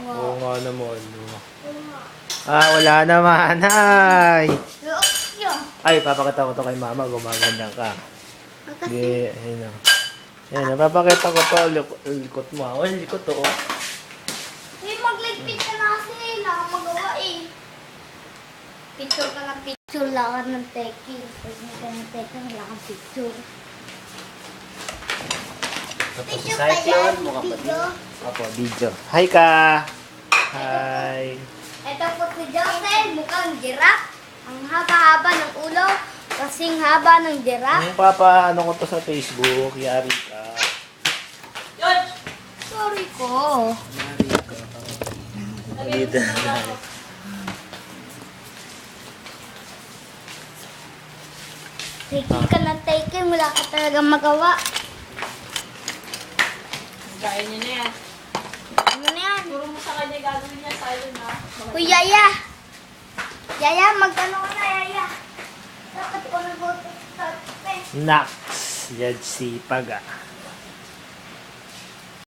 Oo nga naman. Wala naman. Ay! Ay, papakita ko to kay mama. Gumaganda ka. Hindi, ayun na. Ayun, papakita ko to. Likot mo. Oh, likot to. Magligpit ka na kasi. Wala kang magawa eh. Picture ka ng picture. Wala ka ng taking. Pag hindi ka ng taking, wala kang picture. Tapos si Cyclone, mukha pa din. Opo, video. Hi ka! Hi! Ito po si Josel, mukhang giraffe. Ang haba-haba ng ulo, kasing haba ng giraffe. Ang papa, ano ko to sa Facebook, yari ka. Sorry ko. Yari ka. Dito. Taking ka ng taking, wala ka talagang magawa. Gaya niya na yan. Ano na yan? Puro mo sa kanya gagawin niya, silent na. Uy, Yaya! Yaya, magkano ka na, Yaya? Dapat ko nag-vote sa Nax, yan si Paga.